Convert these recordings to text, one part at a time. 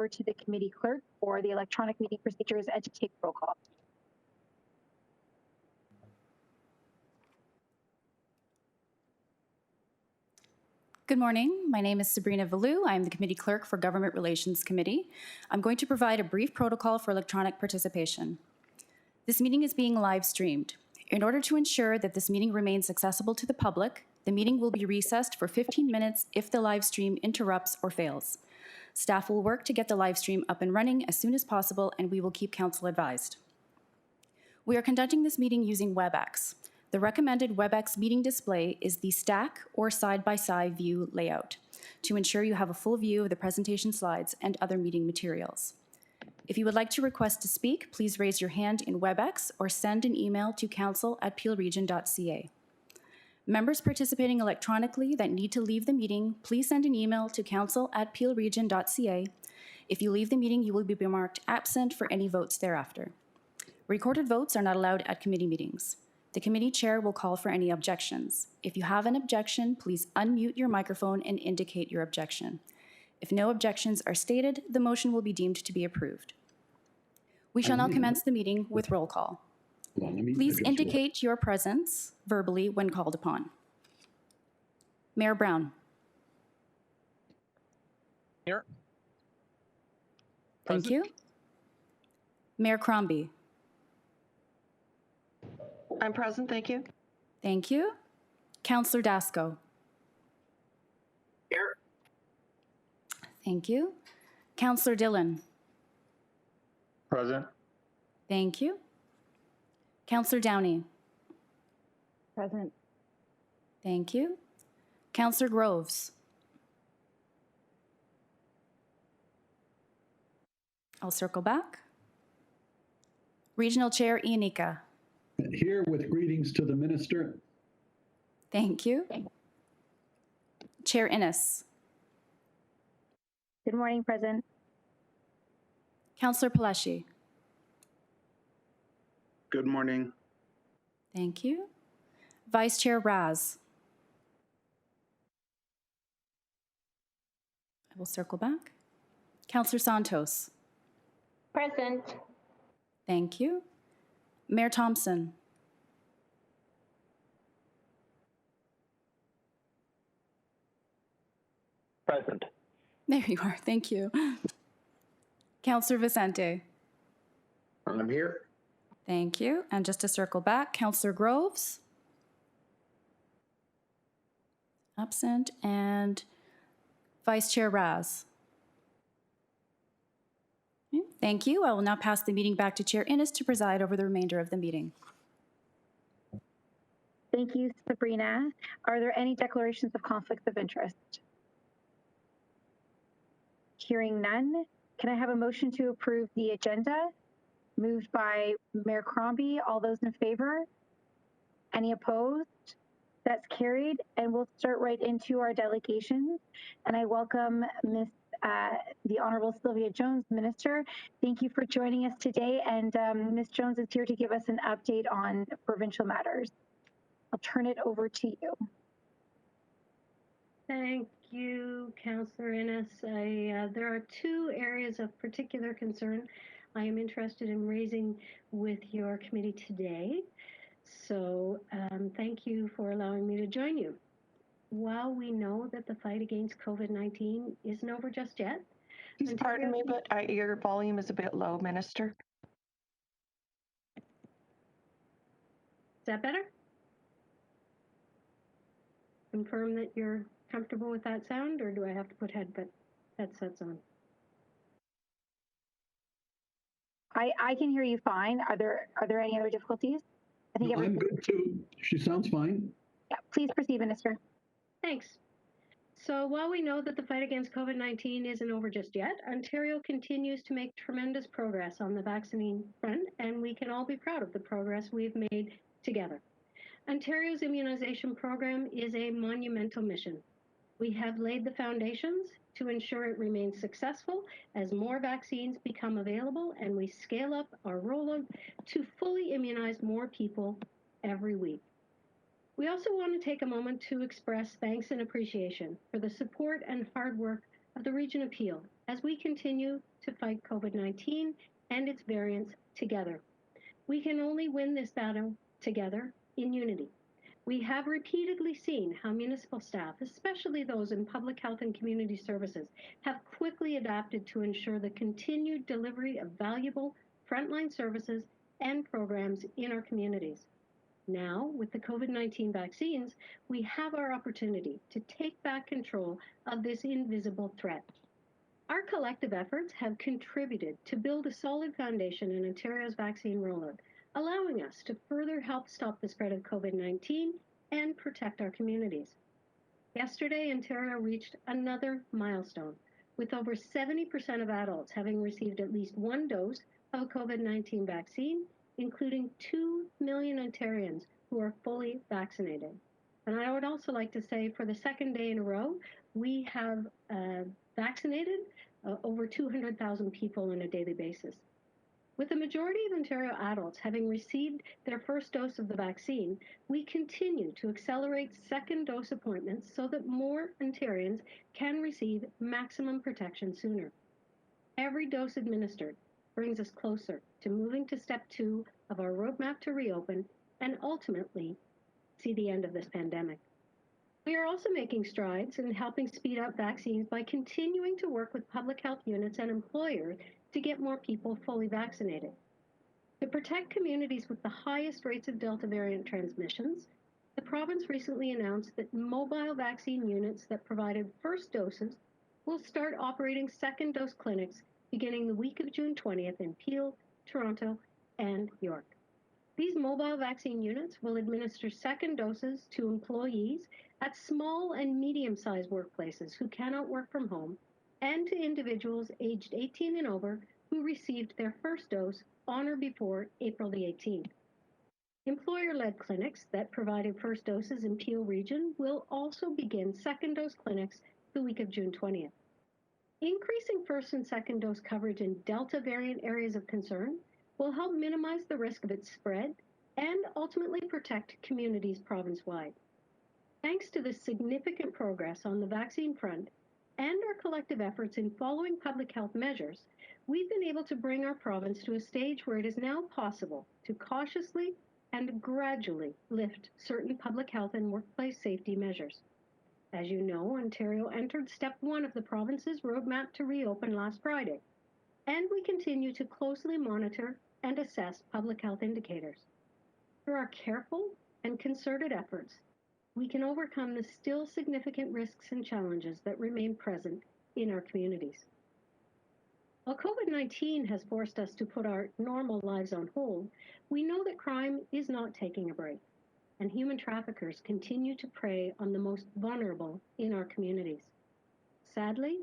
over to the committee clerk for the electronic meeting procedures and to take roll call. Good morning. My name is Sabrina Valou. I am the Committee Clerk for Government Relations Committee. I'm going to provide a brief protocol for electronic participation. This meeting is being live streamed. In order to ensure that this meeting remains accessible to the public, the meeting will be recessed for 15 minutes if the live stream interrupts or fails. Staff will work to get the live stream up and running as soon as possible, and we will keep Council advised. We are conducting this meeting using WebEx. The recommended WebEx meeting display is the stack or side-by-side view layout to ensure you have a full view of the presentation slides and other meeting materials. If you would like to request to speak, please raise your hand in WebEx or send an email to council@peelregion.ca. Members participating electronically that need to leave the meeting, please send an email to council@peelregion.ca. If you leave the meeting, you will be marked absent for any votes thereafter. Recorded votes are not allowed at committee meetings. The committee chair will call for any objections. If you have an objection, please unmute your microphone and indicate your objection. If no objections are stated, the motion will be deemed to be approved. We shall now commence the meeting with roll call. Please indicate your presence verbally when called upon. Mayor Brown. Here. Thank you. Mayor Crombie. I'm present, thank you. Thank you. Councillor Dasco. Here. Thank you. Councillor Dillon. Present. Thank you. Councillor Downey. Present. Thank you. Councillor Groves. I'll circle back. Regional Chair Ianika. Here with greetings to the minister. Thank you. Chair Innes. Good morning, President. Councillor Palashi. Good morning. Thank you. Vice Chair Raz. I will circle back. Councillor Santos. Present. Thank you. Mayor Thompson. Present. There you are. Thank you. Councillor Vicente. I'm here. Thank you. And just to circle back, Councillor Groves. Absent. And Vice Chair Raz. Okay, thank you. I will now pass the meeting back to Chair Innes to preside over the remainder of the meeting. Thank you, Sabrina. Are there any declarations of conflicts of interest? Hearing none, can I have a motion to approve the agenda? Moved by Mayor Crombie. All those in favor? Any opposed? That's carried, and we'll start right into our delegations. And I welcome the Honourable Sylvia Jones, Minister. Thank you for joining us today. And Ms. Jones is here to give us an update on provincial matters. I'll turn it over to you. Thank you, Councillor Innes. There are two areas of particular concern I am interested in raising with your committee today. So thank you for allowing me to join you. While we know that the fight against COVID-19 isn't over just yet. Pardon me, but your volume is a bit low, Minister. Is that better? Confirm that you're comfortable with that sound, or do I have to put headsets on? I can hear you fine. Are there any other difficulties? I think I'm good too. She sounds fine. Yeah, please proceed, Minister. Thanks. So while we know that the fight against COVID-19 isn't over just yet, Ontario continues to make tremendous progress on the vaccine front, and we can all be proud of the progress we've made together. Ontario's immunization program is a monumental mission. We have laid the foundations to ensure it remains successful as more vaccines become available and we scale up our rollout to fully immunize more people every week. We also want to take a moment to express thanks and appreciation for the support and hard work of the Region of Peel as we continue to fight COVID-19 and its variants together. We can only win this battle together in unity. We have repeatedly seen how municipal staff, especially those in public health and community services, have quickly adapted to ensure the continued delivery of valuable frontline services and programs in our communities. Now, with the COVID-19 vaccines, we have our opportunity to take back control of this invisible threat. Our collective efforts have contributed to build a solid foundation in Ontario's vaccine rollout, allowing us to further help stop the spread of COVID-19 and protect our communities. Yesterday, Ontario reached another milestone, with over 70% of adults having received at least one dose of a COVID-19 vaccine, including 2 million Ontarians who are fully vaccinated. And I would also like to say, for the second day in a row, we have vaccinated over 200,000 people on a daily basis. With the majority of Ontario adults having received their first dose of the vaccine, we continue to accelerate second dose appointments so that more Ontarians can receive maximum protection sooner. Every dose administered brings us closer to moving to step 2 of our roadmap to reopen and ultimately see the end of this pandemic. We are also making strides in helping speed up vaccines by continuing to work with public health units and employers to get more people fully vaccinated. To protect communities with the highest rates of Delta variant transmissions, the province recently announced that mobile vaccine units that provided first doses will start operating second dose clinics beginning the week of June 20th in Peel, Toronto, and York. These mobile vaccine units will administer second doses to employees at small and medium-sized workplaces who cannot work from home, and to individuals aged 18 and over who received their first dose on or before April the 18th. Employer-led clinics that provided first doses in Peel region will also begin second dose clinics the week of June 20th. Increasing first and second dose coverage in Delta variant areas of concern will help minimize the risk of its spread and ultimately protect communities province-wide. Thanks to the significant progress on the vaccine front and our collective efforts in following public health measures, we've been able to bring our province to a stage where it is now possible to cautiously and gradually lift certain public health and workplace safety measures. As you know, Ontario entered step 1 of the province's roadmap to reopen last Friday, and we continue to closely monitor and assess public health indicators. Through our careful and concerted efforts, we can overcome the still significant risks and challenges that remain present in our communities. While COVID-19 has forced us to put our normal lives on hold, we know that crime is not taking a break, and human traffickers continue to prey on the most vulnerable in our communities. Sadly,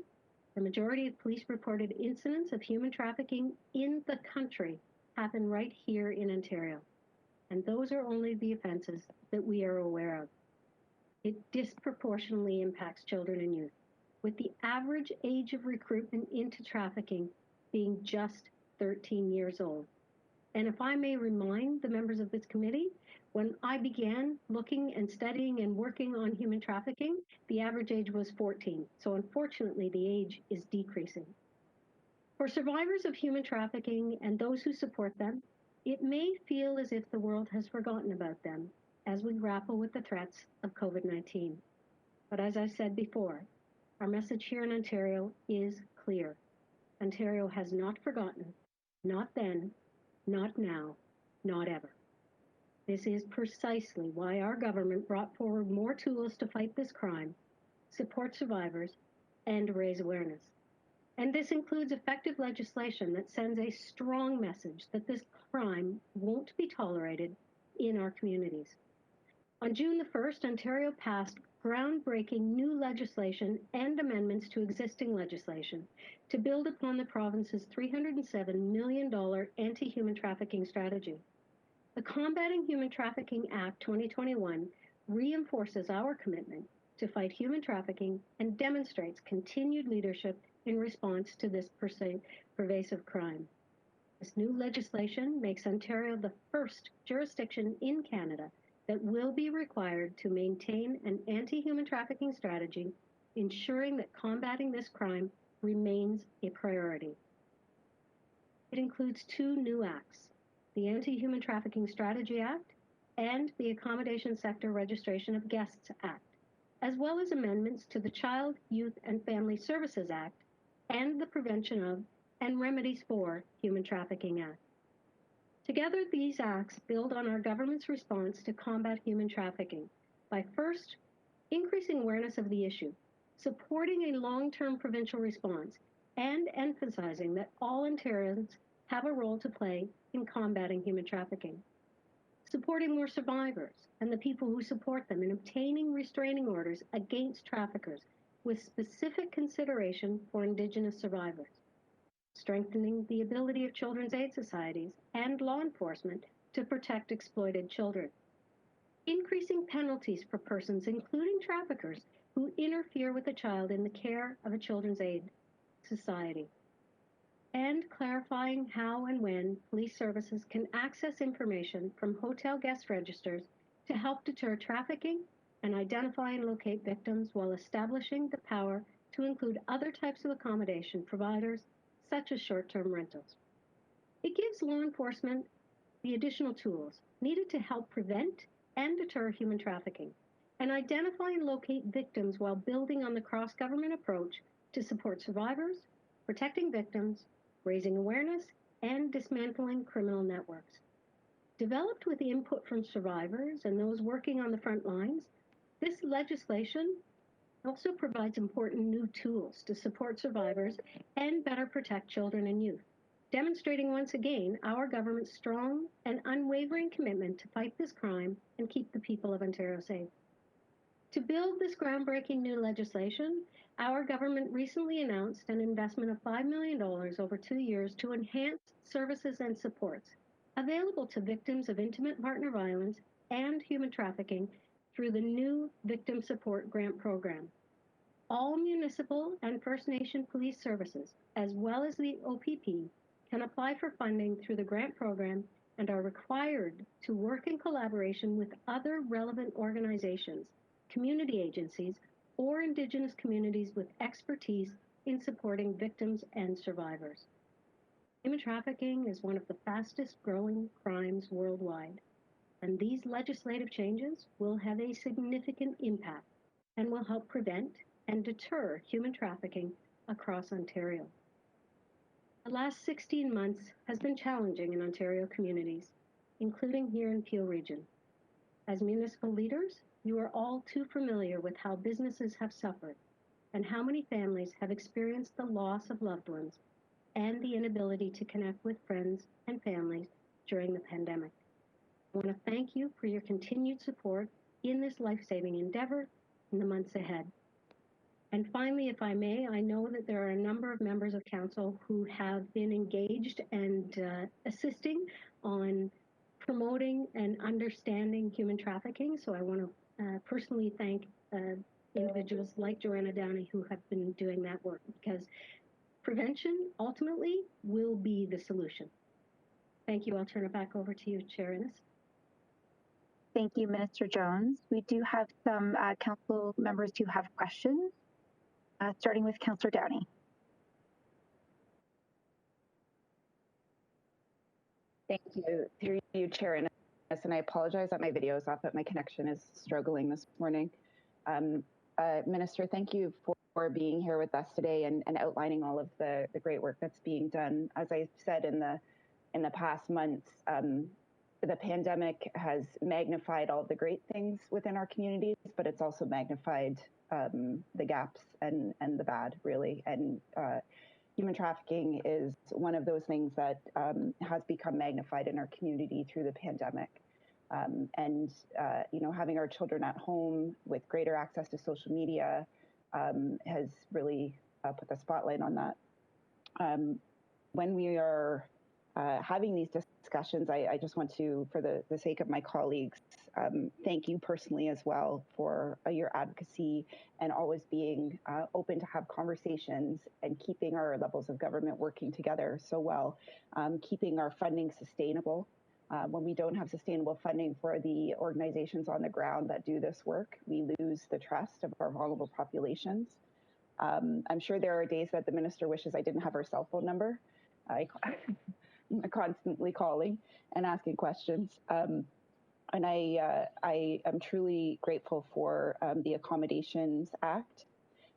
the majority of police-reported incidents of human trafficking in the country happen right here in Ontario, and those are only the offenses that we are aware of. It disproportionately impacts children and youth, with the average age of recruitment into trafficking being just 13 years old. And if I may remind the members of this committee, when I began looking and studying and working on human trafficking, the average age was 14. So unfortunately, the age is decreasing. For survivors of human trafficking and those who support them, it may feel as if the world has forgotten about them as we grapple with the threats of COVID-19. But as I said before, our message here in Ontario is clear. Ontario has not forgotten, not then, not now, not ever. This is precisely why our government brought forward more tools to fight this crime, support survivors, and raise awareness. And this includes effective legislation that sends a strong message that this crime won't be tolerated in our communities. On June the 1st, Ontario passed groundbreaking new legislation and amendments to existing legislation to build upon the province's $307 million anti-human trafficking strategy. The Combating Human Trafficking Act 2021 reinforces our commitment to fight human trafficking and demonstrates continued leadership in response to this pervasive crime. This new legislation makes Ontario the first jurisdiction in Canada that will be required to maintain an anti-human trafficking strategy, ensuring that combating this crime remains a priority. It includes 2 new acts, the Anti-Human Trafficking Strategy Act and the Accommodation Sector Registration of Guests Act, as well as amendments to the Child, Youth, and Family Services Act and the Prevention of and Remedies for Human Trafficking Act. Together, these acts build on our government's response to combat human trafficking by first, increasing awareness of the issue, supporting a long-term provincial response, and emphasizing that all Ontarians have a role to play in combating human trafficking. Supporting more survivors and the people who support them in obtaining restraining orders against traffickers with specific consideration for Indigenous survivors. Strengthening the ability of children's aid societies and law enforcement to protect exploited children. Increasing penalties for persons, including traffickers, who interfere with a child in the care of a children's aid society. And clarifying how and when police services can access information from hotel guest registers to help deter trafficking and identify and locate victims while establishing the power to include other types of accommodation providers, such as short-term rentals. It gives law enforcement the additional tools needed to help prevent and deter human trafficking and identify and locate victims while building on the cross-government approach to support survivors, protecting victims, raising awareness, and dismantling criminal networks. Developed with input from survivors and those working on the front lines, this legislation also provides important new tools to support survivors and better protect children and youth, demonstrating once again our government's strong and unwavering commitment to fight this crime and keep the people of Ontario safe. To build this groundbreaking new legislation, our government recently announced an investment of $5 million over 2 years to enhance services and supports available to victims of intimate partner violence and human trafficking through the new Victim Support Grant Program. All municipal and First Nation police services, as well as the OPP, can apply for funding through the grant program and are required to work in collaboration with other relevant organizations, community agencies, or Indigenous communities with expertise in supporting victims and survivors. Human trafficking is one of the fastest growing crimes worldwide, and these legislative changes will have a significant impact and will help prevent and deter human trafficking across Ontario. The last 16 months has been challenging in Ontario communities, including here in Peel Region. As municipal leaders, you are all too familiar with how businesses have suffered and how many families have experienced the loss of loved ones and the inability to connect with friends and families during the pandemic. I want to thank you for your continued support in this life-saving endeavor in the months ahead. And finally, if I may, I know that there are a number of members of council who have been engaged and assisting on promoting and understanding human trafficking. So I want to personally thank individuals like Joanna Downey who have been doing that work, because prevention ultimately will be the solution. Thank you. I'll turn it back over to you, Chair Innes. Thank you, Minister Jones. We do have some council members who have questions, starting with Councillor Downey. Thank you. Through you, Chair Innes, and I apologize that my video is off, but my connection is struggling this morning. Minister, thank you for being here with us today and outlining all of the great work that's being done. As I said in the past months, the pandemic has magnified all the great things within our communities, but it's also magnified the gaps and the bad, really. And human trafficking is one of those things that has become magnified in our community through the pandemic. You know, having our children at home with greater access to social media has really put the spotlight on that. When we are having these discussions, I just want to, for the sake of my colleagues, thank you personally as well for your advocacy and always being open to have conversations and keeping our levels of government working together so well, keeping our funding sustainable. When we don't have sustainable funding for the organizations on the ground that do this work, we lose the trust of our vulnerable populations. I'm sure there are days that the minister wishes I didn't have her cell phone number, constantly calling and asking questions. And I am truly grateful for the Accommodations Act.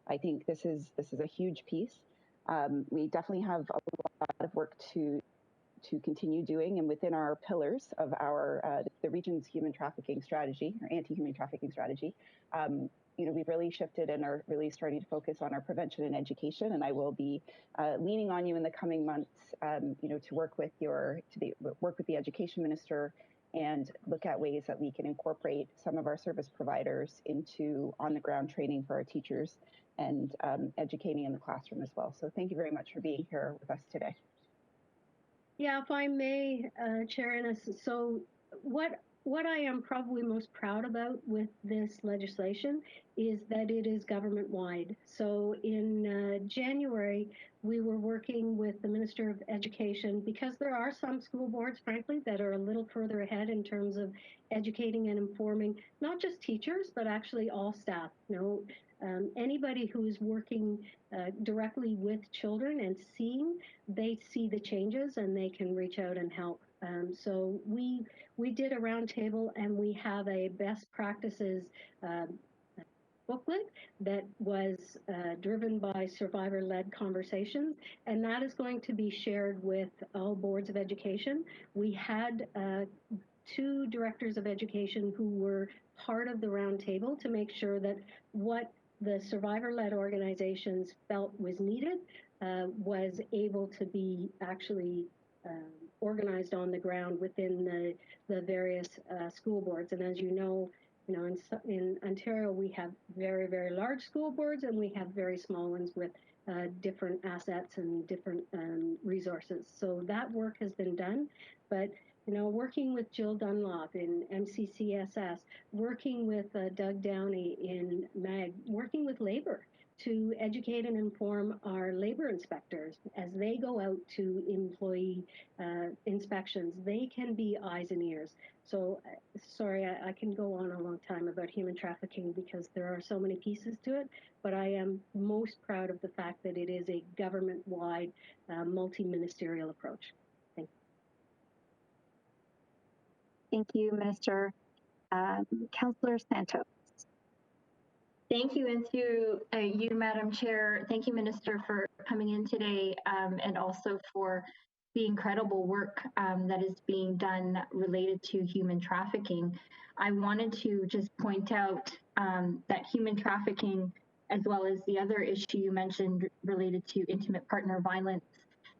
I think this is a huge piece. We definitely have a lot of work to continue doing, and within our pillars of our the region's human trafficking strategy, or anti-human trafficking strategy, we've really shifted and are really starting to focus on our prevention and education. And I will be leaning on you in the coming months, to work with work with the education minister and look at ways that we can incorporate some of our service providers into on-the-ground training for our teachers and educating in the classroom as well. So thank you very much for being here with us today. Yeah, if I may, Chair Ennis, so what I am probably most proud about with this legislation is that it is government-wide. So in January, we were working with the Minister of Education, because there are some school boards, frankly, that are a little further ahead in terms of educating and informing, not just teachers, but actually all staff. Anybody who is working directly with children and they see the changes and they can reach out and help. So we did a roundtable, and we have a best practices booklet that was driven by survivor-led conversations, and that is going to be shared with all boards of education. We had 2 directors of education who were part of the roundtable to make sure that what the survivor-led organizations felt was needed was able to be actually organized on the ground within the various school boards. And as you know, in Ontario, we have very, very large school boards, and we have very small ones with different assets and different resources. So that work has been done, but working with Jill Dunlop in MCCSS, working with Doug Downey in MAG, working with labor to educate and inform our labor inspectors as they go out to employee inspections. They can be eyes and ears. So, sorry, I can go on a long time about human trafficking because there are so many pieces to it, but I am most proud of the fact that it is a government-wide, multi-ministerial approach. Thank you. Thank you, Minister. Councillor Santos. Thank you, and to you, Madam Chair. Thank you, Minister, for coming in today, and also for the incredible work that is being done related to human trafficking. I wanted to just point out that human trafficking, as well as the other issue you mentioned related to intimate partner violence,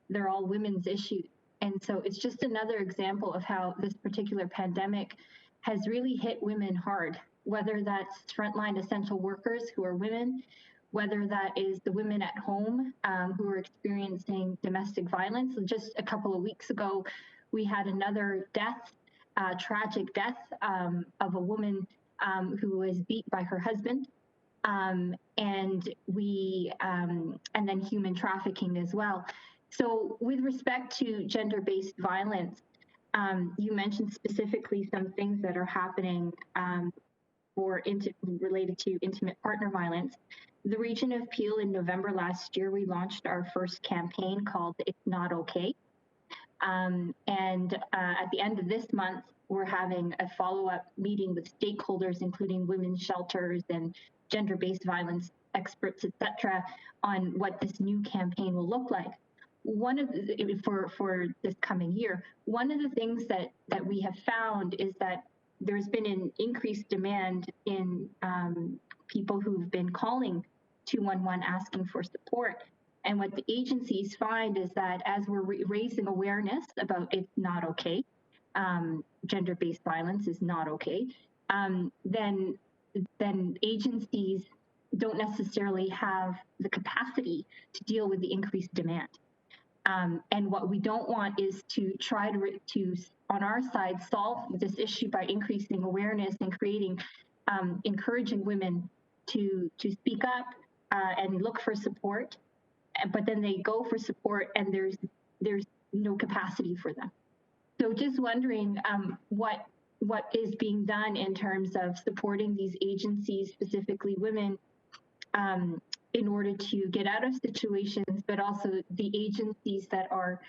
they're all women's issues. And so it's just another example of how this particular pandemic has really hit women hard, whether that's frontline essential workers who are women, whether that is the women at home who are experiencing domestic violence. Just a couple of weeks ago, we had another death, tragic death of a woman who was beat by her husband. And then human trafficking as well. So with respect to gender-based violence, you mentioned specifically some things that are happening related to intimate partner violence. The region of Peel, in November last year, we launched our first campaign called It's Not Okay. And at the end of this month, we're having a follow-up meeting with stakeholders, including women's shelters and gender-based violence experts, et cetera, on what this new campaign will look like. For this coming year, one of the things that we have found is that there's been an increased demand in people who've been calling 211 asking for support. And what the agencies find is that as we're raising awareness about it's not okay, gender-based violence is not okay, then agencies don't necessarily have the capacity to deal with the increased demand. And what we don't want is to try to on our side, solve this issue by increasing awareness and encouraging women to speak up and look for support, but then they go for support and there's no capacity for them. So just wondering what is being done in terms of supporting these agencies, specifically women, in order to get out of situations, but also the agencies that are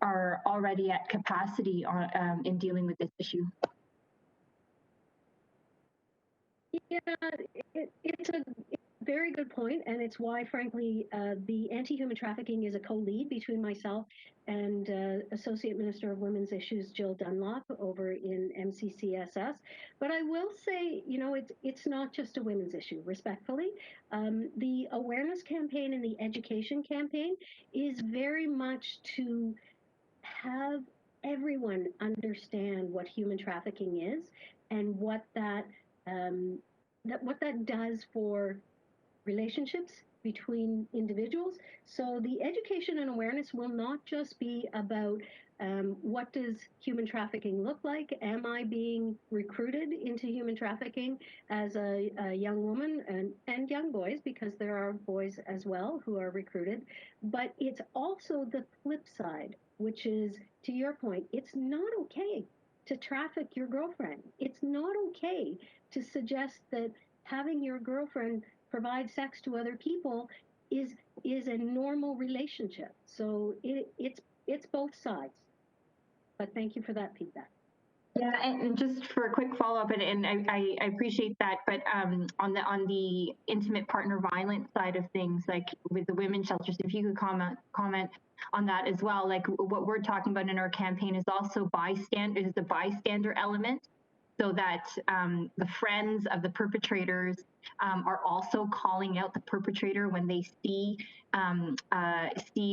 are already at capacity on, in dealing with this issue? Yeah, it's a very good point, and it's why, frankly, the anti-human trafficking is a co-lead between myself and Associate Minister of Women's Issues Jill Dunlop over in MCCSS. But I will say, you know, it's not just a women's issue, respectfully. The awareness campaign and the education campaign is very much to have everyone understand what human trafficking is and what that what that does for relationships between individuals. So the education and awareness will not just be about what does human trafficking look like? Am I being recruited into human trafficking as a young woman and young boys, because there are boys as well who are recruited. But it's also the flip side, which is, to your point, it's not okay to traffic your girlfriend. It's not okay to suggest that having your girlfriend provide sex to other people is a normal relationship. So it's both sides. But thank you for that feedback. Yeah, and just for a quick follow-up, and I appreciate that, but on the intimate partner violence side of things, like with the women's shelters, if you could comment on that as well. Like what we're talking about in our campaign is also the bystander element, so that the friends of the perpetrators are also calling out the perpetrator when they see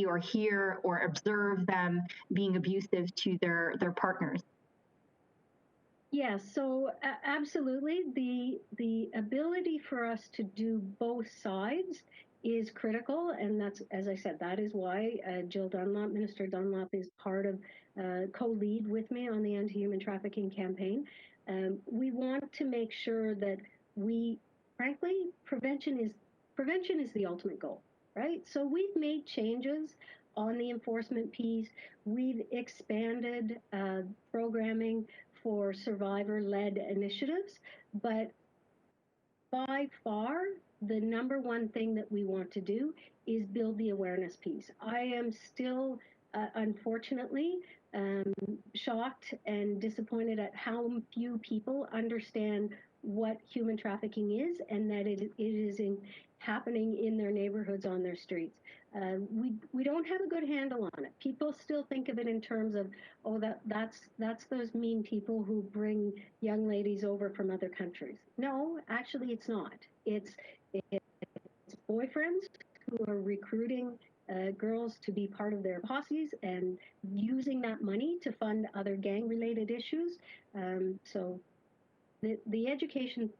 or hear or observe them being abusive to their partners. Yes, so absolutely. The ability for us to do both sides is critical, and that's, as I said, that is why Jill Dunlop, Minister Dunlop, is part of co-lead with me on the anti-human trafficking campaign. We want to make sure that frankly, prevention is the ultimate goal, right? So we've made changes on the enforcement piece. We've expanded programming for survivor-led initiatives, but by far, the number one thing that we want to do is build the awareness piece. I am still, unfortunately, shocked and disappointed at how few people understand what human trafficking is, and that it is happening in their neighborhoods, on their streets. We don't have a good handle on it. People still think of it in terms of, oh, that's those mean people who bring young ladies over from other countries. No, actually, it's not. It's boyfriends who are recruiting girls to be part of their posses and using that money to fund other gang-related issues. So the education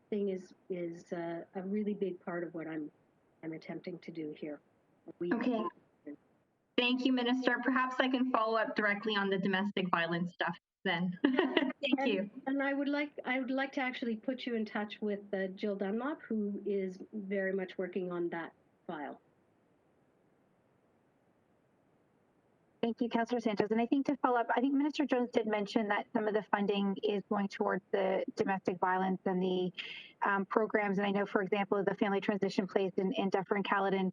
thing is a really big part of what I'm attempting to do here. Okay. Thank you, Minister. Perhaps I can follow up directly on the domestic violence stuff then. Thank you. And I would like to actually put you in touch with Jill Dunlop, who is very much working on that file. Thank you, Councillor Santos. And I think to follow up, I think Minister Jones did mention that some of the funding is going towards the domestic violence and the programs. And I know, for example, the Family Transition Place in Dufferin Caledon,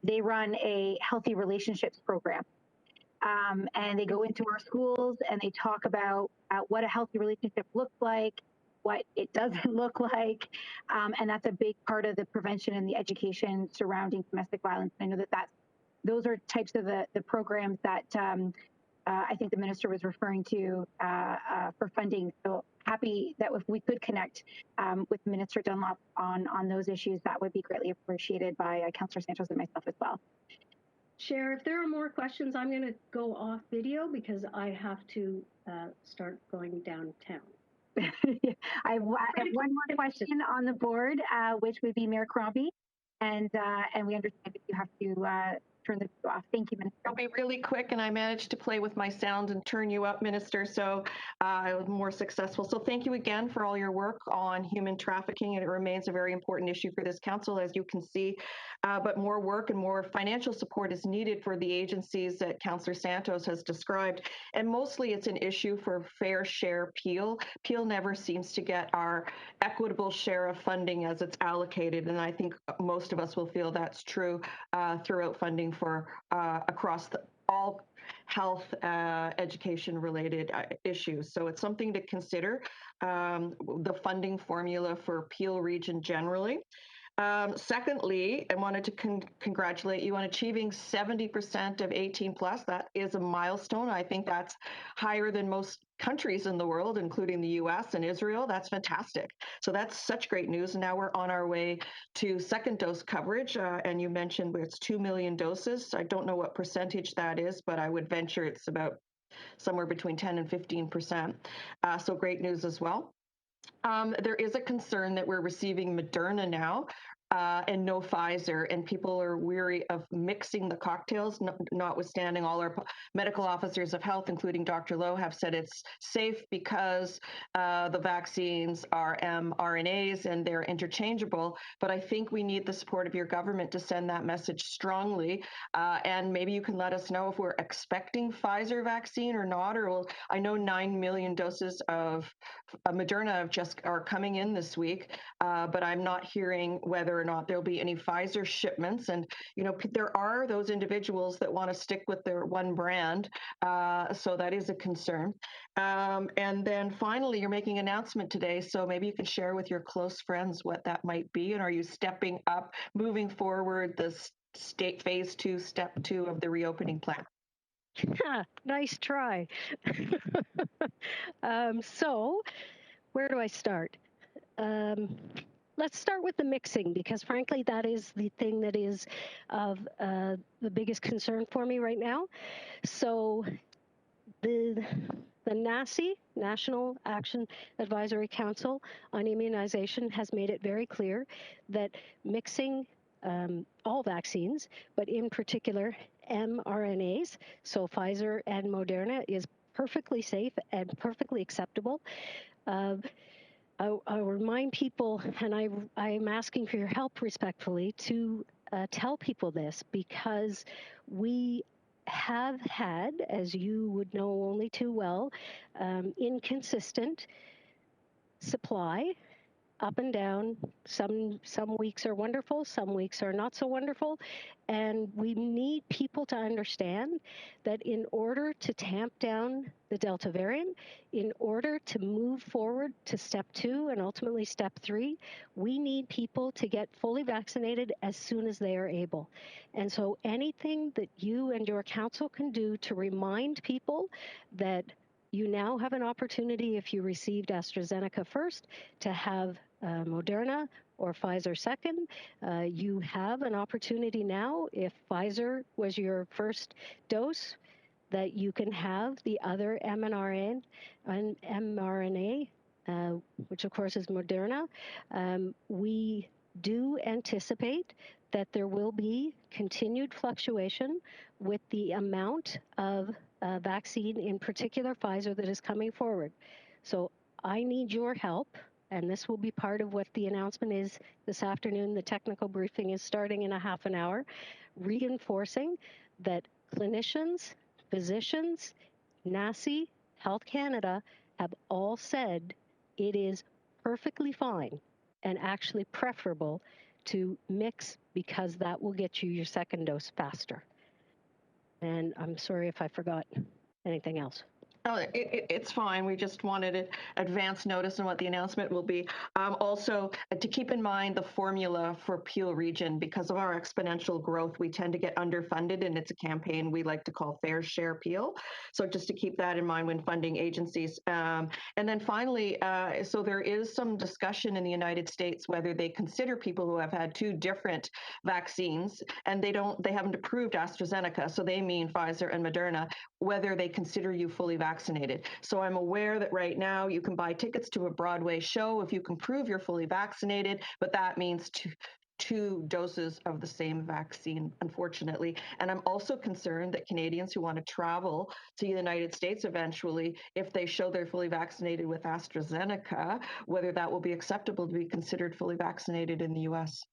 they run a healthy relationships program. And they go into our schools and they talk about what a healthy relationship looks like, what it doesn't look like. And that's a big part of the prevention and the education surrounding domestic violence. I know those are types of the programs that I think the minister was referring to for funding. So happy that if we could connect with Minister Dunlop on those issues, that would be greatly appreciated by Councillor Santos and myself as well. Chair, if there are more questions, I'm going to go off video because I have to start going downtown. I have one more question on the board, which would be Mayor Crombie, and we understand that you have to turn the video off. Thank you, Minister. I'll be really quick, and I managed to play with my sound and turn you up, Minister, so I was more successful. So thank you again for all your work on human trafficking, and it remains a very important issue for this council, as you can see. But more work and more financial support is needed for the agencies that Councillor Santos has described, and mostly it's an issue for fair share Peel. Peel never seems to get our equitable share of funding as it's allocated, and I think most of us will feel that's true throughout funding for across all health, education related issues. So it's something to consider, the funding formula for Peel Region generally. Secondly, I wanted to congratulate you on achieving 70% of 18 plus. That is a milestone. I think that's higher than most countries in the world, including the US and Israel. That's fantastic. So that's such great news. Now we're on our way to second dose coverage. And you mentioned it's 2 million doses. I don't know what percentage that is, but I would venture it's about somewhere between 10 and 15%. So great news as well. There is a concern that we're receiving Moderna now and no Pfizer, and people are weary of mixing the cocktails, notwithstanding all our medical officers of health, including Dr. Lowe, have said it's safe because the vaccines are mRNAs and they're interchangeable. But I think we need the support of your government to send that message strongly. And maybe you can let us know if we're expecting Pfizer vaccine or not, or I know 9 million doses of Moderna just are coming in this week, but I'm not hearing whether or not there'll be any Pfizer shipments. And, you know, there are those individuals that want to stick with their one brand. So that is a concern. And then finally, you're making an announcement today. So maybe you can share with your close friends what that might be. And are you stepping up, moving forward the state phase 2, step 2 of the reopening plan? Nice try. So where do I start? Let's start with the mixing, because frankly, that is the thing that is of the biggest concern for me right now. So the NACI, National Action Advisory Council on Immunization, has made it very clear that mixing all vaccines, but in particular mRNAs, so Pfizer and Moderna, is perfectly safe and perfectly acceptable. I'll remind people, and I'm asking for your help respectfully, to tell people this, because we have had, as you would know only too well, inconsistent supply, up and down. Some weeks are wonderful, some weeks are not so wonderful. And we need people to understand that in order to tamp down the Delta variant, in order to move forward to step 2 and ultimately step 3, we need people to get fully vaccinated as soon as they are able. And so anything that you and your council can do to remind people that you now have an opportunity, if you received AstraZeneca first, to have Moderna or Pfizer second. You have an opportunity now, if Pfizer was your first dose, that you can have the other mRNA, which of course is Moderna. We do anticipate that there will be continued fluctuation with the amount of vaccine, in particular Pfizer, that is coming forward. So I need your help, and this will be part of what the announcement is this afternoon. The technical briefing is starting in a half an hour, reinforcing that clinicians, physicians, NACI, Health Canada have all said it is perfectly fine and actually preferable to mix, because that will get you your second dose faster. And I'm sorry if I forgot anything else. Oh, it's fine. We just wanted advance notice on what the announcement will be. Also, to keep in mind the formula for Peel Region, because of our exponential growth, we tend to get underfunded, and it's a campaign we like to call Fair Share Peel. So just to keep that in mind when funding agencies. And then finally, so there is some discussion in the United States whether they consider people who have had 2 different vaccines, and they haven't approved AstraZeneca, so they mean Pfizer and Moderna, whether they consider you fully vaccinated. So I'm aware that right now you can buy tickets to a Broadway show if you can prove you're fully vaccinated, but that means two doses of the same vaccine, unfortunately. And I'm also concerned that Canadians who want to travel to the United States eventually, if they show they're fully vaccinated with AstraZeneca, whether that will be acceptable to be considered fully vaccinated in the US.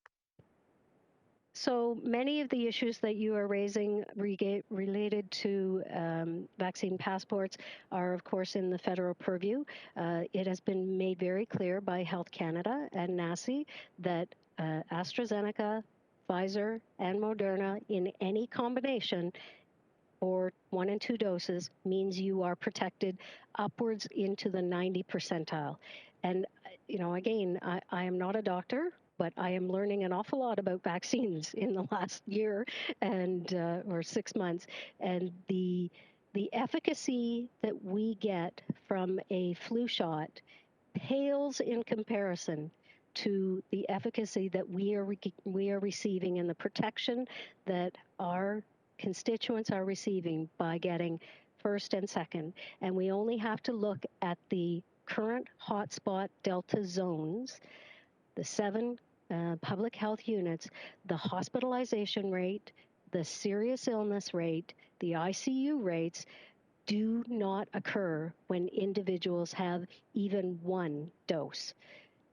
So many of the issues that you are raising related to vaccine passports are, of course, in the federal purview. It has been made very clear by Health Canada and NACI that AstraZeneca, Pfizer, and Moderna, in any combination, or 1 and 2 doses means you are protected upwards into the 90 percentile. And, again, I am not a doctor, but I am learning an awful lot about vaccines in the last year and or 6 months. And the efficacy that we get from a flu shot pales in comparison to the efficacy that we are receiving and the protection that our constituents are receiving by getting first and second. And we only have to look at the current hotspot Delta zones, the 7 public health units, the hospitalization rate, the serious illness rate, the ICU rates do not occur when individuals have even 1 dose.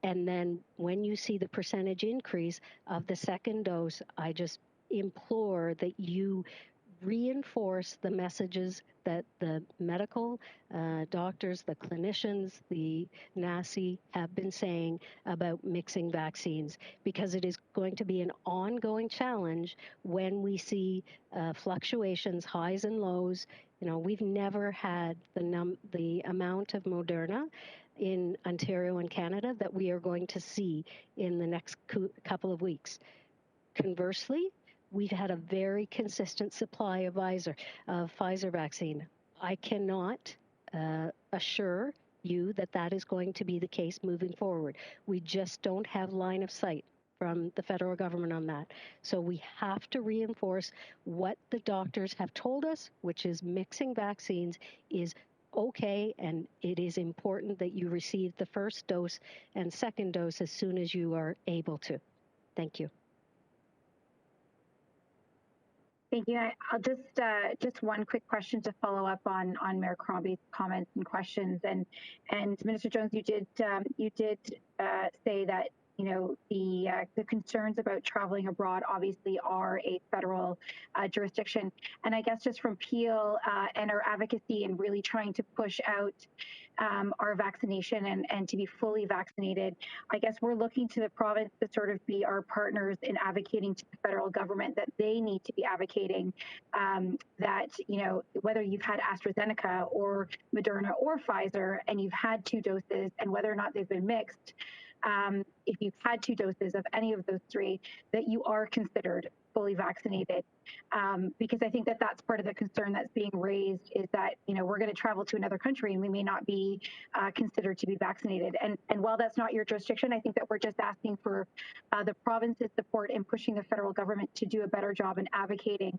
And then when you see the percentage increase of the second dose, I just implore that you reinforce the messages that the medical doctors, the clinicians, the NACI have been saying about mixing vaccines, because it is going to be an ongoing challenge when we see fluctuations, highs and lows. We've never had the amount of Moderna in Ontario and Canada that we are going to see in the next couple of weeks. Conversely, we've had a very consistent supply of Pfizer vaccine. I cannot assure you that that is going to be the case moving forward. We just don't have line of sight from the federal government on that. So we have to reinforce what the doctors have told us, which is mixing vaccines is okay, and it is important that you receive the first dose and second dose as soon as you are able to. Thank you. Thank you. I'll just one quick question to follow up on Mayor Crombie's comments and questions. And Minister Jones, you did say that the concerns about traveling abroad obviously are a federal jurisdiction. And I guess just from Peel and our advocacy and really trying to push out our vaccination and to be fully vaccinated, I guess we're looking to the province to sort of be our partners in advocating to the federal government that they need to be advocating that, whether you've had AstraZeneca or Moderna or Pfizer and you've had 2 doses and whether or not they've been mixed, if you've had 2 doses of any of those 3, that you are considered fully vaccinated. Because I think that that's part of the concern that's being raised is that, we're going to travel to another country and we may not be considered to be vaccinated. And while that's not your jurisdiction, I think that we're just asking for the province's support in pushing the federal government to do a better job in advocating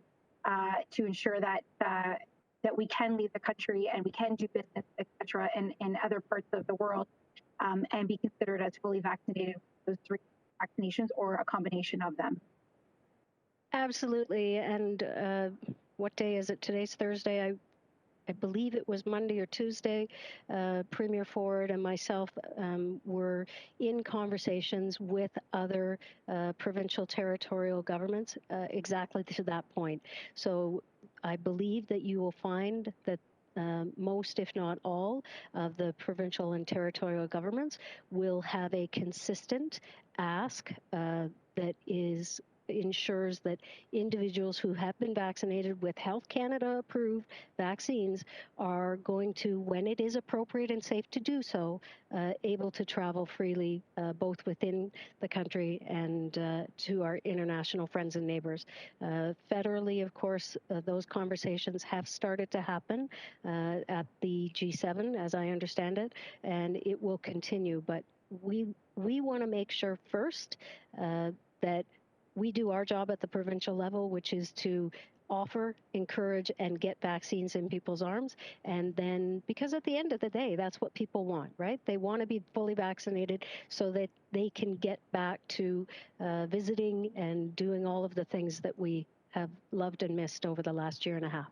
to ensure that that we can leave the country and we can do business, et cetera, in other parts of the world and be considered as fully vaccinated with those 3 vaccinations or a combination of them. Absolutely. And what day is it? Today's Thursday. I believe it was Monday or Tuesday. Premier Ford and myself were in conversations with other provincial territorial governments exactly to that point. So I believe that you will find that most, if not all, of the provincial and territorial governments will have a consistent ask that ensures that individuals who have been vaccinated with Health Canada approved vaccines are going to, when it is appropriate and safe to do so, able to travel freely both within the country and to our international friends and neighbors. Federally, of course, those conversations have started to happen at the G7, as I understand it, and it will continue. But we want to make sure first that we do our job at the provincial level, which is to offer, encourage, and get vaccines in people's arms. And then, because at the end of the day, that's what people want, right? They want to be fully vaccinated so that they can get back to visiting and doing all of the things that we have loved and missed over the last year and a half.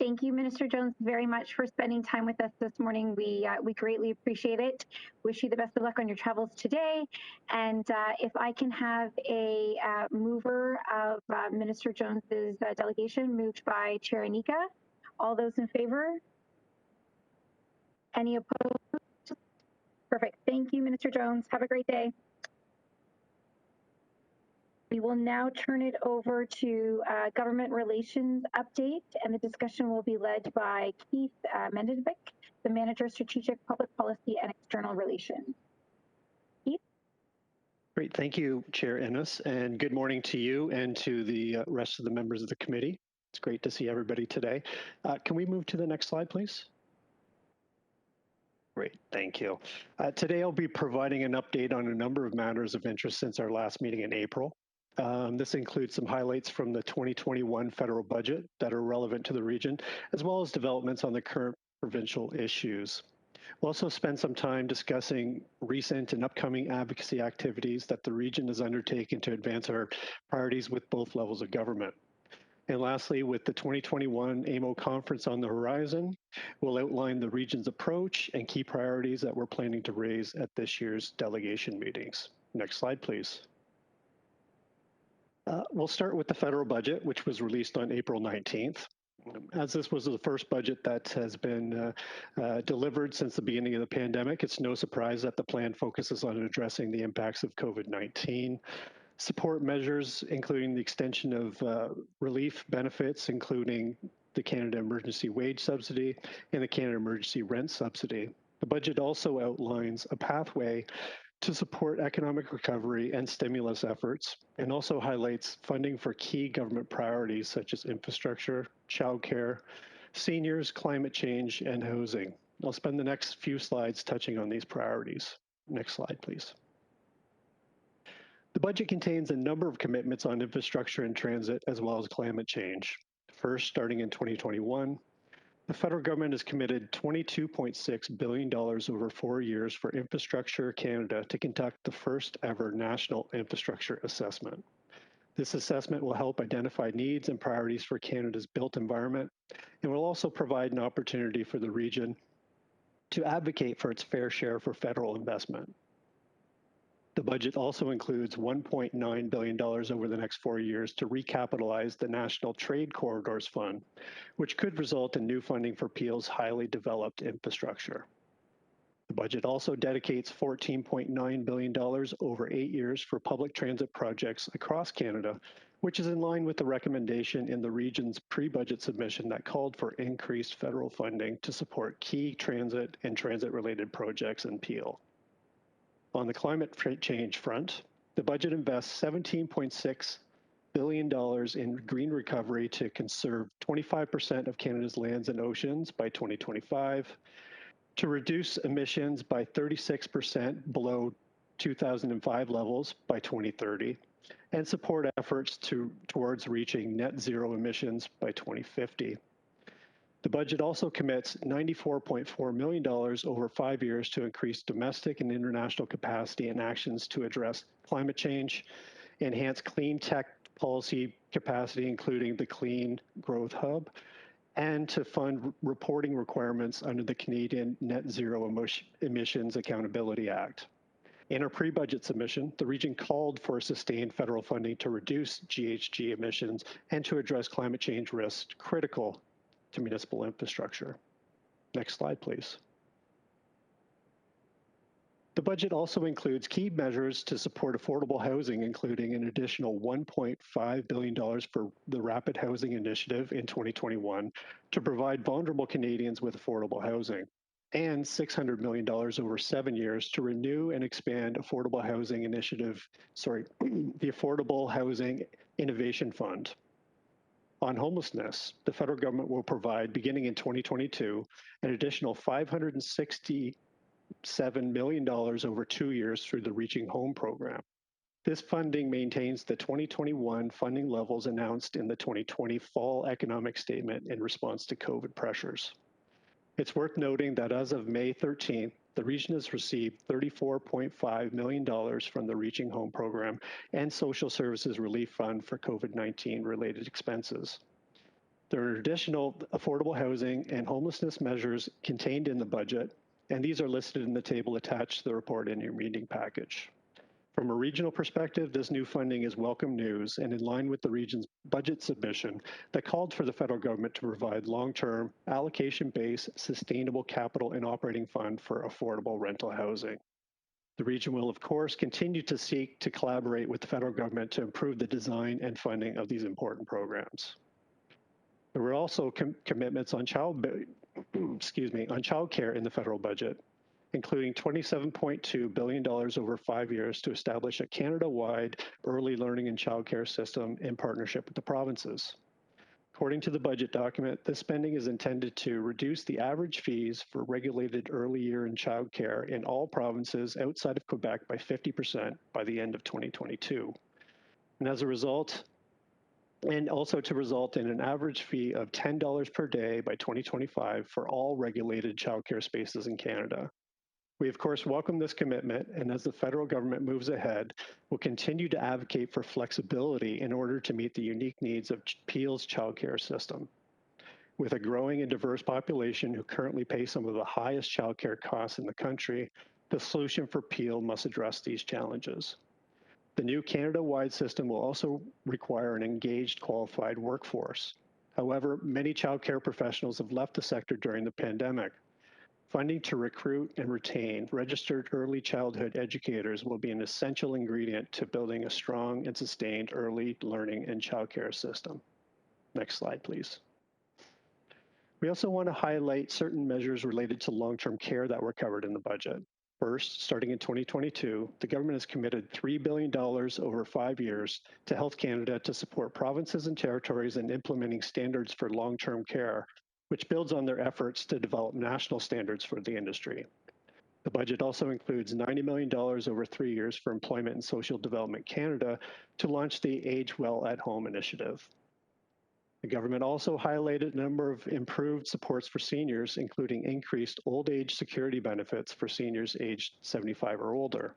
Thank you, Minister Jones, very much for spending time with us this morning. We greatly appreciate it. Wish you the best of luck on your travels today. And if I can have a mover of Minister Jones's delegation, moved by Chair Anika. All those in favor? Any opposed? Perfect. Thank you, Minister Jones. Have a great day. We will now turn it over to government relations update, and the discussion will be led by Keith Mendenvik, the Manager, Strategic Public Policy and External Relations. Keith? Great, thank you, Chair Ennis, and good morning to you and to the rest of the members of the committee. It's great to see everybody today. Can we move to the next slide, please? Great, thank you. Today I'll be providing an update on a number of matters of interest since our last meeting in April. This includes some highlights from the 2021 federal budget that are relevant to the region, as well as developments on the current provincial issues. We'll also spend some time discussing recent and upcoming advocacy activities that the region has undertaken to advance our priorities with both levels of government. And lastly, with the 2021 AMO conference on the horizon, we'll outline the region's approach and key priorities that we're planning to raise at this year's delegation meetings. Next slide, please. We'll start with the federal budget, which was released on April 19th. As this was the first budget that has been delivered since the beginning of the pandemic, it's no surprise that the plan focuses on addressing the impacts of COVID-19. Support measures, including the extension of relief benefits, including the Canada Emergency Wage Subsidy and the Canada Emergency Rent Subsidy. The budget also outlines a pathway to support economic recovery and stimulus efforts, and also highlights funding for key government priorities such as infrastructure, childcare, seniors, climate change, and housing. I'll spend the next few slides touching on these priorities. Next slide, please. The budget contains a number of commitments on infrastructure and transit, as well as climate change. First, starting in 2021, the federal government has committed $22.6 billion over 4 years for Infrastructure Canada to conduct the first ever national infrastructure assessment. This assessment will help identify needs and priorities for Canada's built environment and will also provide an opportunity for the region to advocate for its fair share for federal investment. The budget also includes $1.9 billion over the next 4 years to recapitalize the National Trade Corridors Fund, which could result in new funding for Peel's highly developed infrastructure. The budget also dedicates $14.9 billion over 8 years for public transit projects across Canada, which is in line with the recommendation in the region's pre-budget submission that called for increased federal funding to support key transit and transit-related projects in Peel. On the climate change front, the budget invests $17.6 billion in green recovery to conserve 25% of Canada's lands and oceans by 2025, to reduce emissions by 36% below 2005 levels by 2030, and support efforts towards reaching net zero emissions by 2050. The budget also commits $94.4 million over 5 years to increase domestic and international capacity and actions to address climate change, enhance clean tech policy capacity, including the Clean Growth Hub, and to fund reporting requirements under the Canadian Net Zero Emissions Accountability Act. In our pre-budget submission, the region called for sustained federal funding to reduce GHG emissions and to address climate change risks critical to municipal infrastructure. Next slide, please. The budget also includes key measures to support affordable housing, including an additional $1.5 billion for the Rapid Housing Initiative in 2021 to provide vulnerable Canadians with affordable housing, and $600 million over 7 years to renew and expand Affordable Housing Initiative, the Affordable Housing Innovation Fund. On homelessness, the federal government will provide, beginning in 2022, an additional $567 million over 2 years through the Reaching Home program. This funding maintains the 2021 funding levels announced in the 2020 Fall Economic Statement in response to COVID pressures. It's worth noting that as of May 13th, the region has received $34.5 million from the Reaching Home program and Social Services Relief Fund for COVID-19 related expenses. There are additional affordable housing and homelessness measures contained in the budget, and these are listed in the table attached to the report in your meeting package. From a regional perspective, this new funding is welcome news and in line with the region's budget submission that called for the federal government to provide long-term, allocation-based, sustainable capital and operating fund for affordable rental housing. The region will, of course, continue to seek to collaborate with the federal government to improve the design and funding of these important programs. There were also commitments on childcare in the federal budget, including $27.2 billion over 5 years to establish a Canada-wide early learning and childcare system in partnership with the provinces. According to the budget document, this spending is intended to reduce the average fees for regulated early year and childcare in all provinces outside of Quebec by 50% by the end of 2022. And as a result, and also to result in an average fee of $10 per day by 2025 for all regulated childcare spaces in Canada. We, of course, welcome this commitment, and as the federal government moves ahead, we'll continue to advocate for flexibility in order to meet the unique needs of Peel's childcare system. With a growing and diverse population who currently pay some of the highest childcare costs in the country, the solution for Peel must address these challenges. The new Canada-wide system will also require an engaged, qualified workforce. However, many childcare professionals have left the sector during the pandemic. Funding to recruit and retain registered early childhood educators will be an essential ingredient to building a strong and sustained early learning and childcare system. Next slide, please. We also want to highlight certain measures related to long-term care that were covered in the budget. First, starting in 2022, the government has committed $3 billion over 5 years to Health Canada to support provinces and territories in implementing standards for long-term care, which builds on their efforts to develop national standards for the industry. The budget also includes $90 million over 3 years for Employment and Social Development Canada to launch the Age Well at Home initiative. The government also highlighted a number of improved supports for seniors, including increased old age security benefits for seniors aged 75 or older.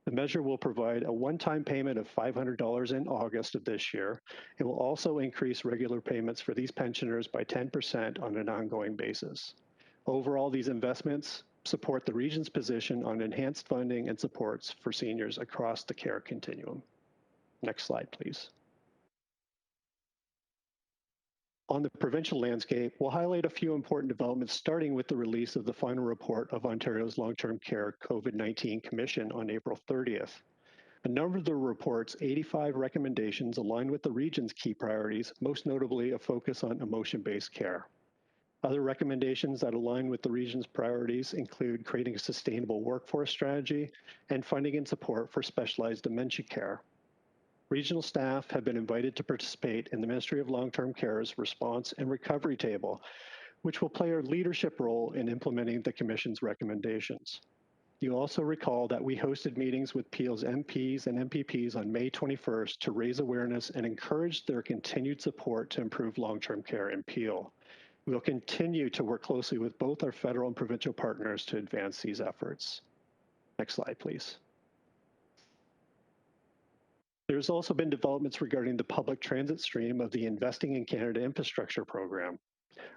The measure will provide a one-time payment of $500 in August of this year. It will also increase regular payments for these pensioners by 10% on an ongoing basis. Overall, these investments support the region's position on enhanced funding and supports for seniors across the care continuum. Next slide, please. On the provincial landscape, we'll highlight a few important developments, starting with the release of the final report of Ontario's Long-Term Care COVID-19 Commission on April 30th. A number of the report's 85 recommendations align with the region's key priorities, most notably a focus on emotion-based care. Other recommendations that align with the region's priorities include creating a sustainable workforce strategy and funding and support for specialized dementia care. Regional staff have been invited to participate in the Ministry of Long-Term Care's response and recovery table, which will play a leadership role in implementing the Commission's recommendations. You also recall that we hosted meetings with Peel's MPs and MPPs on May 21st to raise awareness and encourage their continued support to improve long-term care in Peel. We will continue to work closely with both our federal and provincial partners to advance these efforts. Next slide, please. There's also been developments regarding the public transit stream of the Investing in Canada Infrastructure Program.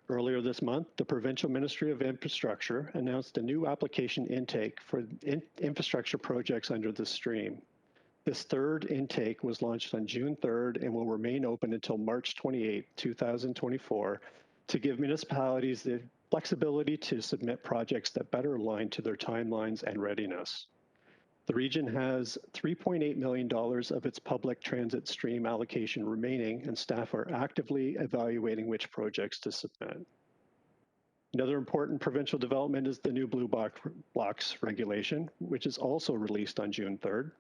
Earlier this month, the Provincial Ministry of Infrastructure announced a new application intake for infrastructure projects under the stream. This third intake was launched on June 3rd and will remain open until March 28, 2024, to give municipalities the flexibility to submit projects that better align to their timelines and readiness. The region has $3.8 million of its public transit stream allocation remaining, and staff are actively evaluating which projects to submit. Another important provincial development is the new Blue Box regulation, which is also released on June 3rd.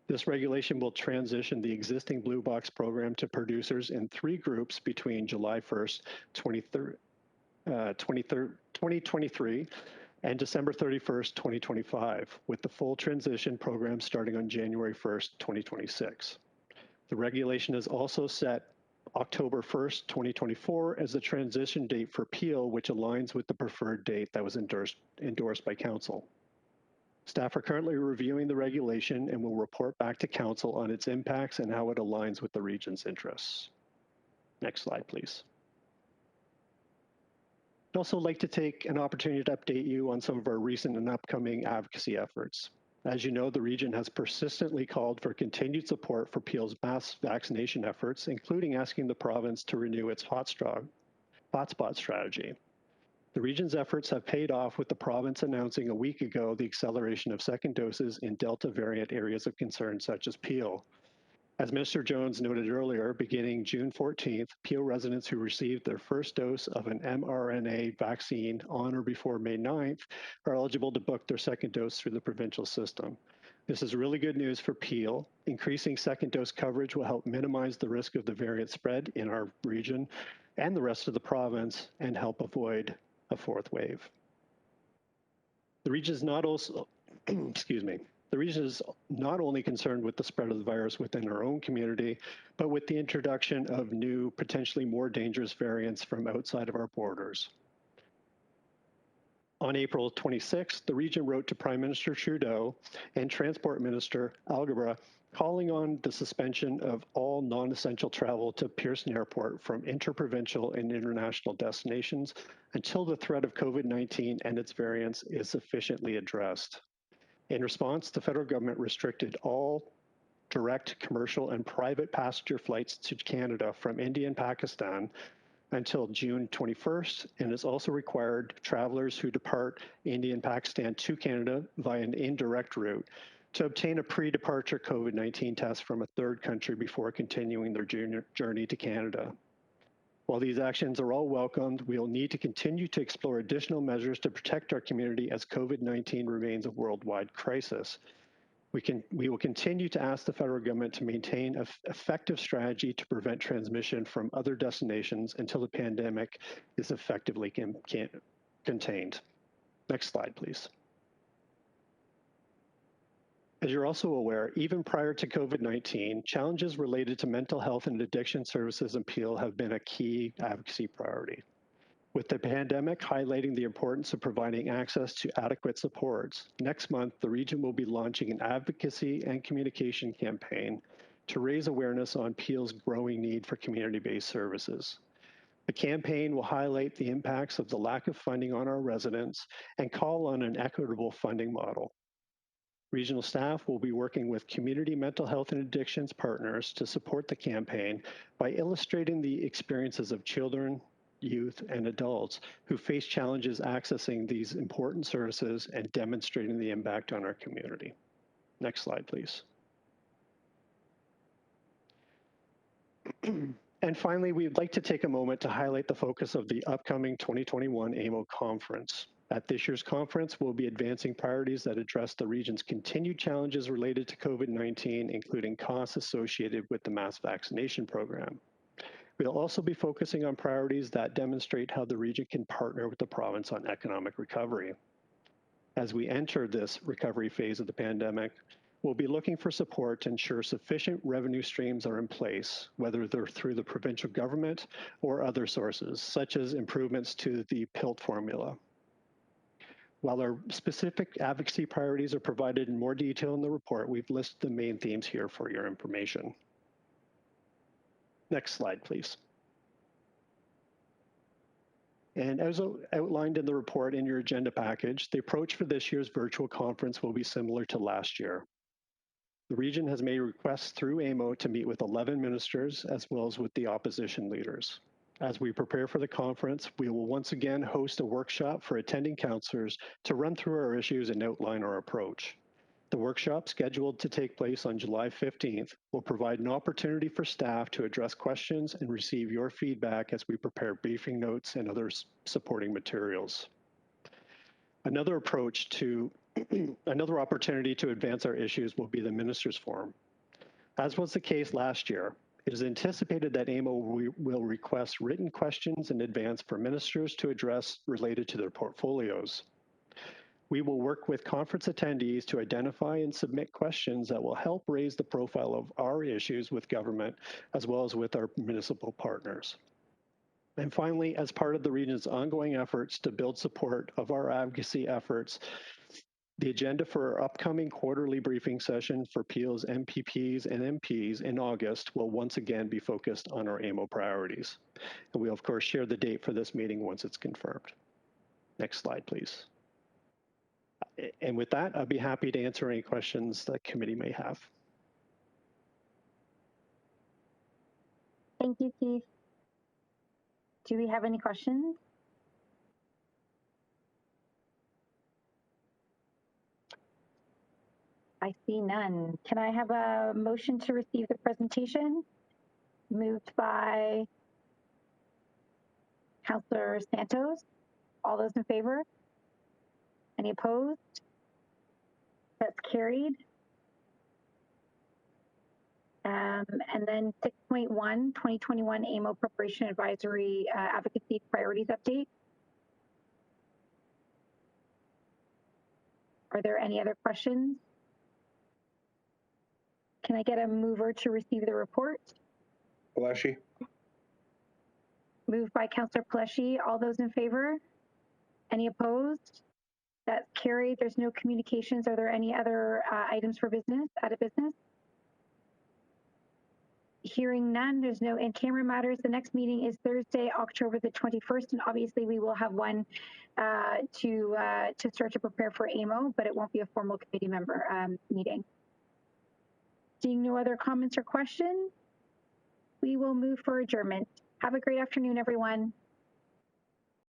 This regulation will transition the existing Blue Box program to producers in 3 groups between July 1st, 2023, and December 31st, 2025, with the full transition program starting on January 1st, 2026. The regulation has also set October 1st, 2024 as the transition date for Peel, which aligns with the preferred date that was endorsed by Council. Staff are currently reviewing the regulation and will report back to Council on its impacts and how it aligns with the region's interests. Next slide, please. I'd also like to take an opportunity to update you on some of our recent and upcoming advocacy efforts. As you know, the region has persistently called for continued support for Peel's mass vaccination efforts, including asking the province to renew its hotspot strategy. The region's efforts have paid off with the province announcing a week ago the acceleration of second doses in Delta variant areas of concern such as Peel. As Mr. Jones noted earlier, beginning June 14th, Peel residents who received their first dose of an mRNA vaccine on or before May 9th are eligible to book their second dose through the provincial system. This is really good news for Peel. Increasing second dose coverage will help minimize the risk of the variant spread in our region and the rest of the province and help avoid a fourth wave. The region is not also, excuse me, the region is not only concerned with the spread of the virus within our own community, but with the introduction of new, potentially more dangerous variants from outside of our borders. On April 26th, the region wrote to Prime Minister Trudeau and Transport Minister Algebra calling on the suspension of all non-essential travel to Pearson Airport from interprovincial and international destinations until the threat of COVID-19 and its variants is sufficiently addressed. In response, the federal government restricted all direct commercial and private passenger flights to Canada from India and Pakistan until June 21st, and has also required travelers who depart India and Pakistan to Canada via an indirect route to obtain a pre-departure COVID-19 test from a third country before continuing their journey to Canada. While these actions are all welcomed, we will need to continue to explore additional measures to protect our community as COVID-19 remains a worldwide crisis. We will continue to ask the federal government to maintain an effective strategy to prevent transmission from other destinations until the pandemic is effectively contained. Next slide, please. As you're also aware, even prior to COVID-19, challenges related to mental health and addiction services in Peel have been a key advocacy priority. With the pandemic highlighting the importance of providing access to adequate supports, next month, the region will be launching an advocacy and communication campaign to raise awareness on Peel's growing need for community-based services. The campaign will highlight the impacts of the lack of funding on our residents and call on an equitable funding model. Regional staff will be working with community mental health and addictions partners to support the campaign by illustrating the experiences of children, youth, and adults who face challenges accessing these important services and demonstrating the impact on our community. Next slide, please. And finally, we'd like to take a moment to highlight the focus of the upcoming 2021 AMO conference. At this year's conference, we'll be advancing priorities that address the region's continued challenges related to COVID-19, including costs associated with the mass vaccination program. We'll also be focusing on priorities that demonstrate how the region can partner with the province on economic recovery. As we enter this recovery phase of the pandemic, we'll be looking for support to ensure sufficient revenue streams are in place, whether they're through the provincial government or other sources, such as improvements to the PILT formula. While our specific advocacy priorities are provided in more detail in the report, we've listed the main themes here for your information. Next slide, please. And as outlined in the report in your agenda package, the approach for this year's virtual conference will be similar to last year. The region has made requests through AMO to meet with 11 ministers as well as with the opposition leaders. As we prepare for the conference, we will once again host a workshop for attending councillors to run through our issues and outline our approach. The workshop, scheduled to take place on July 15th, will provide an opportunity for staff to address questions and receive your feedback as we prepare briefing notes and other supporting materials. Another opportunity to advance our issues will be the Ministers' Forum. As was the case last year, it is anticipated that AMO will request written questions in advance for ministers to address related to their portfolios. We will work with conference attendees to identify and submit questions that will help raise the profile of our issues with government, as well as with our municipal partners. And finally, as part of the region's ongoing efforts to build support of our advocacy efforts, the agenda for our upcoming quarterly briefing session for Peel's MPPs and MPs in August will once again be focused on our AMO priorities. And we'll of course share the date for this meeting once it's confirmed. Next slide, please. And with that, I'd be happy to answer any questions the committee may have. Thank you, Keith. Do we have any questions? I see none. Can I have a motion to receive the presentation? Moved by Councillor Santos. All those in favor? Any opposed? That's carried. And then 6.1, 2021 AMO Preparation Advisory Advocacy Priorities Update. Are there any other questions? Can I get a mover to receive the report? Palashi. Moved by Councillor Palashi. All those in favor? Any opposed? That's carried. There's no communications. Are there any other items for business, out of business? Hearing none, there's no in-camera matters. The next meeting is Thursday, October the 21st, and obviously we will have one to start to prepare for AMO, but it won't be a formal committee member meeting. Seeing no other comments or questions, we will move for adjournment. Have a great afternoon, everyone.